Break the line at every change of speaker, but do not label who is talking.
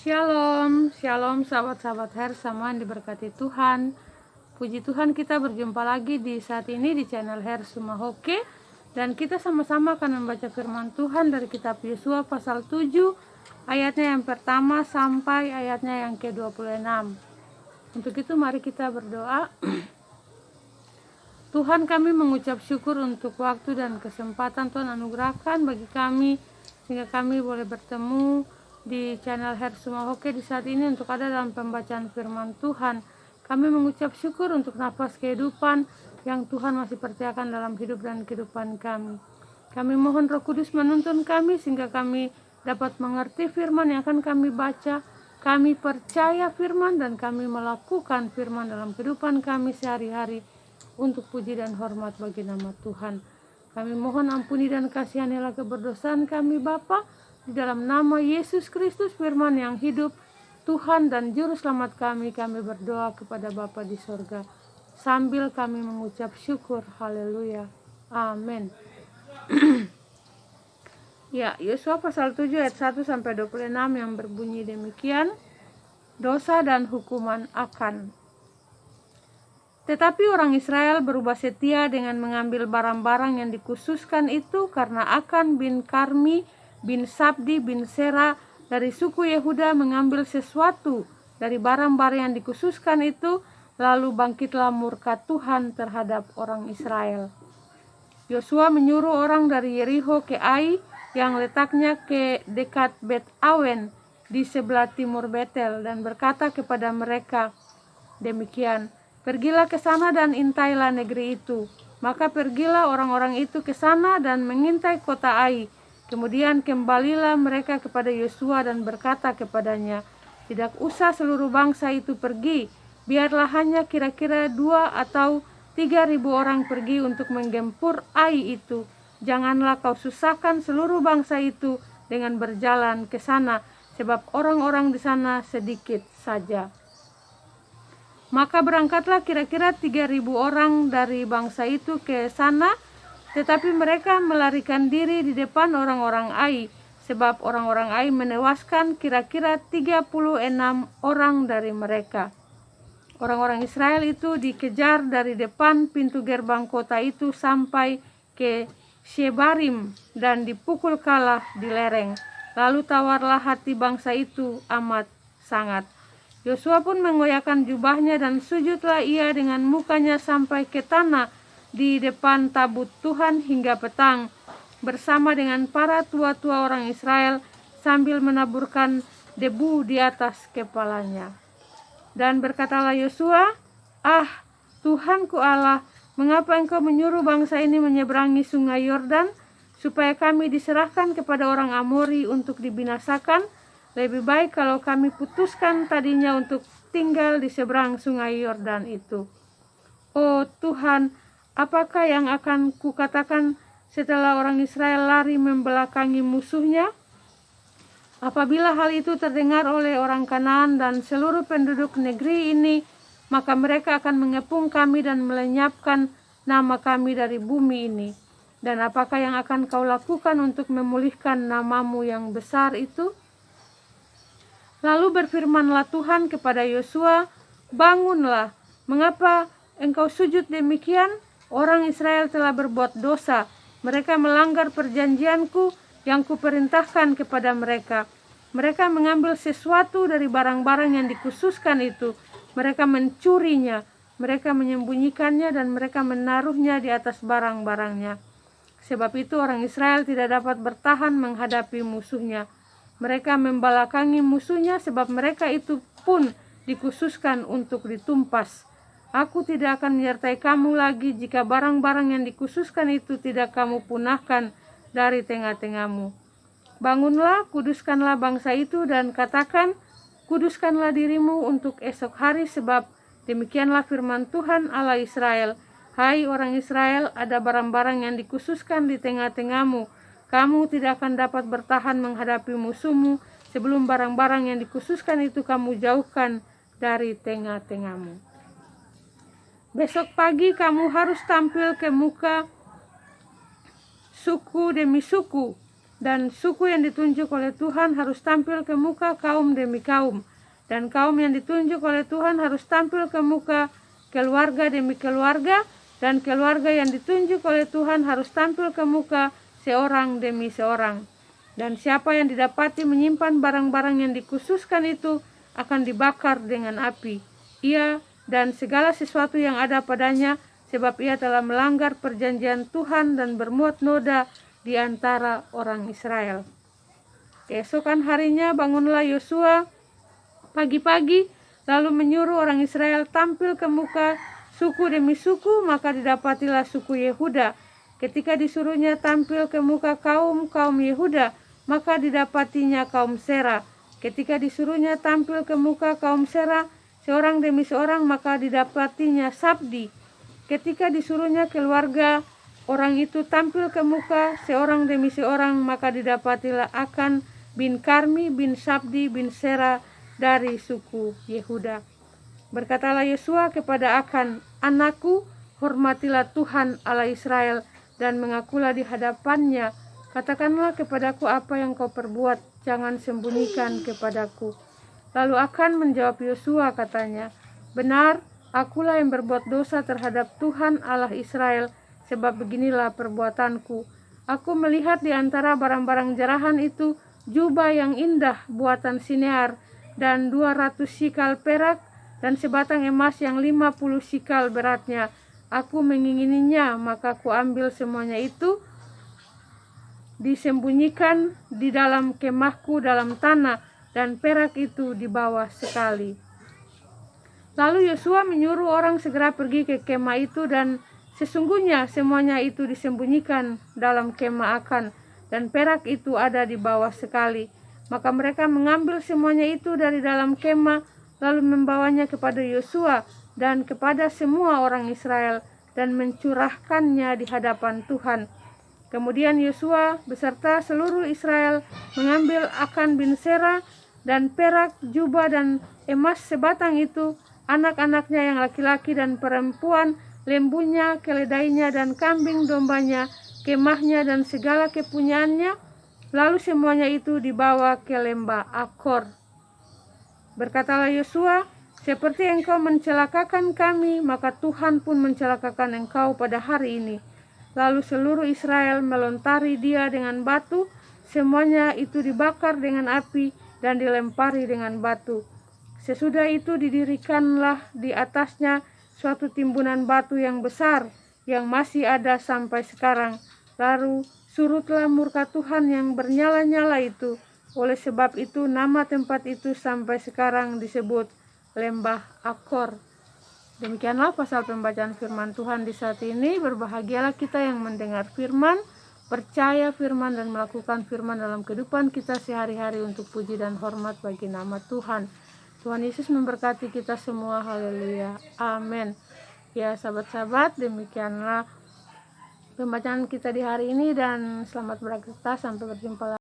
Shalom, shalom sahabat-sahabat Hersama yang diberkati Tuhan. Puji Tuhan, kita berjumpa lagi di saat ini di channel Hersuma Hoke. Dan kita sama-sama akan membaca firman Tuhan dari kitab Yosua pasal 7 ayatnya yang pertama sampai ayatnya yang ke-26. Untuk itu mari kita berdoa. Tuhan, kami mengucap syukur untuk waktu dan kesempatan Tuhan anugerahkan bagi kami sehingga kami boleh bertemu di channel Hersuma Hoke di saat ini untuk ada dalam pembacaan firman Tuhan. Kami mengucap syukur untuk nafas kehidupan yang Tuhan masih percayakan dalam hidup dan kehidupan kami. Kami mohon Roh Kudus menuntun kami sehingga kami dapat mengerti firman yang akan kami baca. Kami percaya firman dan kami melakukan firman dalam kehidupan kami sehari-hari untuk puji dan hormat bagi nama Tuhan. Kami mohon ampuni dan kasihanilah keberdosaan kami Bapa. Di dalam nama Yesus Kristus firman yang hidup, Tuhan dan Juru Selamat kami berdoa kepada Bapa di sorga. Sambil kami mengucap syukur, haleluya, amin. Ya, Yosua pasal 7 ayat 1 sampai 26 yang berbunyi demikian. Dosa dan hukuman akan. Tetapi orang Israel berubah setia dengan mengambil barang-barang yang dikhususkan itu karena Akan bin Karmi bin Sabdi bin Sera dari suku Yehuda mengambil sesuatu dari barang-barang yang dikhususkan itu, lalu bangkitlah murka Tuhan terhadap orang Israel. Yosua menyuruh orang dari Yeriko ke Ai yang letaknya ke dekat Bet Awen di sebelah timur Betel dan berkata kepada mereka demikian, pergilah ke sana dan intailah negeri itu. Maka pergilah orang-orang itu ke sana dan mengintai kota Ai. Kemudian kembalilah mereka kepada Yosua dan berkata kepadanya, tidak usah seluruh bangsa itu pergi, biarlah hanya kira-kira 2 atau 3.000 orang pergi untuk menggempur Ai itu. Janganlah kau susahkan seluruh bangsa itu dengan berjalan ke sana, sebab orang-orang di sana sedikit saja. Maka berangkatlah kira-kira 3.000 orang dari bangsa itu ke sana, tetapi mereka melarikan diri di depan orang-orang Ai, sebab orang-orang Ai menewaskan kira-kira 36 orang dari mereka. Orang-orang Israel itu dikejar dari depan pintu gerbang kota itu sampai ke Shebarim dan dipukul kalah di lereng. Lalu tawarlah hati bangsa itu amat sangat. Yosua pun mengoyakkan jubahnya dan sujudlah ia dengan mukanya sampai ke tanah di depan tabut Tuhan hingga petang bersama dengan para tua-tua orang Israel sambil menaburkan debu di atas kepalanya. Dan berkatalah Yosua, Tuhanku Allah, mengapa engkau menyuruh bangsa ini menyeberangi sungai Yordan supaya kami diserahkan kepada orang Amori untuk dibinasakan? Lebih baik kalau kami putuskan tadinya untuk tinggal di seberang sungai Yordan itu. Oh Tuhan, apakah yang akan kukatakan setelah orang Israel lari membelakangi musuhnya? Apabila hal itu terdengar oleh orang Kanaan dan seluruh penduduk negeri ini, maka mereka akan mengepung kami dan melenyapkan nama kami dari bumi ini. Dan apakah yang akan kau lakukan untuk memulihkan namamu yang besar itu? Lalu berfirmanlah Tuhan kepada Yosua, bangunlah, mengapa engkau sujud demikian? Orang Israel telah berbuat dosa, mereka melanggar perjanjianku yang kuperintahkan kepada mereka. Mereka mengambil sesuatu dari barang-barang yang dikhususkan itu, mereka mencurinya, mereka menyembunyikannya dan mereka menaruhnya di atas barang-barangnya. Sebab itu orang Israel tidak dapat bertahan menghadapi musuhnya. Mereka membelakangi musuhnya sebab mereka itu pun dikhususkan untuk ditumpas. Aku tidak akan menyertai kamu lagi jika barang-barang yang dikhususkan itu tidak kamu punahkan dari tengah-tengahmu. Bangunlah, kuduskanlah bangsa itu dan katakan, kuduskanlah dirimu untuk esok hari sebab demikianlah firman Tuhan Allah Israel. Hai orang Israel, ada barang-barang yang dikhususkan di tengah-tengahmu. Kamu tidak akan dapat bertahan menghadapi musuhmu sebelum barang-barang yang dikhususkan itu kamu jauhkan dari tengah-tengahmu. Besok pagi kamu harus tampil ke muka suku demi suku Dan suku yang ditunjuk oleh Tuhan harus tampil ke muka kaum demi kaum. Dan kaum yang ditunjuk oleh Tuhan harus tampil ke muka keluarga demi keluarga. Dan keluarga yang ditunjuk oleh Tuhan harus tampil ke muka seorang demi seorang. Dan siapa yang didapati menyimpan barang-barang yang dikhususkan itu akan dibakar dengan api. Ia dan segala sesuatu yang ada padanya, sebab ia telah melanggar perjanjian Tuhan dan berbuat noda di antara orang Israel. Keesokan harinya bangunlah Yosua pagi-pagi, lalu menyuruh orang Israel tampil ke muka suku demi suku, maka didapatilah suku Yehuda. Ketika disuruhnya tampil ke muka kaum Yehuda, maka didapatinya kaum Sera. Ketika disuruhnya tampil ke muka kaum Sera, seorang demi seorang, maka didapatinya Sabdi. Ketika disuruhnya keluarga orang itu tampil ke muka seorang demi seorang, maka didapatilah Akan bin Karmi bin Sabdi bin Sera dari suku Yehuda. Berkatalah Yosua kepada Akan, "Anakku, hormatilah Tuhan Allah Israel dan mengakulah di hadapannya. Katakanlah kepadaku apa yang kau perbuat, jangan sembunyikan kepadaku." Lalu Akan menjawab Yosua, katanya, "Benar, akulah yang berbuat dosa terhadap Tuhan Allah Israel, sebab beginilah perbuatanku. Aku melihat di antara barang-barang jarahan itu jubah yang indah buatan Sinear dan 200 sikal perak dan sebatang emas yang 50 sikal beratnya. Aku mengingininya, maka aku ambil semuanya itu, disembunyikan di dalam kemahku dalam tanah, dan perak itu dibawa sekali." Lalu Yosua menyuruh orang segera pergi ke kemah itu, dan sesungguhnya semuanya itu disembunyikan dalam kemah Akan, dan perak itu ada di bawah sekali. Maka mereka mengambil semuanya itu dari dalam kemah, lalu membawanya kepada Yosua dan kepada semua orang Israel, dan mencurahkannya di hadapan Tuhan. Kemudian Yosua beserta seluruh Israel mengambil Akan bin Sera dan perak, jubah dan emas sebatang itu, anak-anaknya yang laki-laki dan perempuan, lembunya, keledainya dan kambing dombanya, kemahnya dan segala kepunyaannya. Lalu semuanya itu dibawa ke lembah Akor. Berkatalah Yosua, "Seperti engkau mencelakakan kami, maka Tuhan pun mencelakakan engkau pada hari ini." Lalu seluruh Israel melontari dia dengan batu, semuanya itu dibakar dengan api dan dilempari dengan batu. Sesudah itu didirikanlah di atasnya suatu timbunan batu yang besar, yang masih ada sampai sekarang. Lalu surutlah murka Tuhan yang bernyala-nyala itu. Oleh sebab itu nama tempat itu sampai sekarang disebut lembah Akor. Demikianlah pasal pembacaan firman Tuhan di saat ini. Berbahagialah kita yang mendengar firman, percaya firman dan melakukan firman dalam kehidupan kita sehari-hari untuk puji dan hormat bagi nama Tuhan. Tuhan Yesus memberkati kita semua. Haleluya. Amin. Ya sahabat-sahabat, demikianlah pembacaan kita di hari ini, dan selamat beraktivitas. Sampai berjumpa lagi.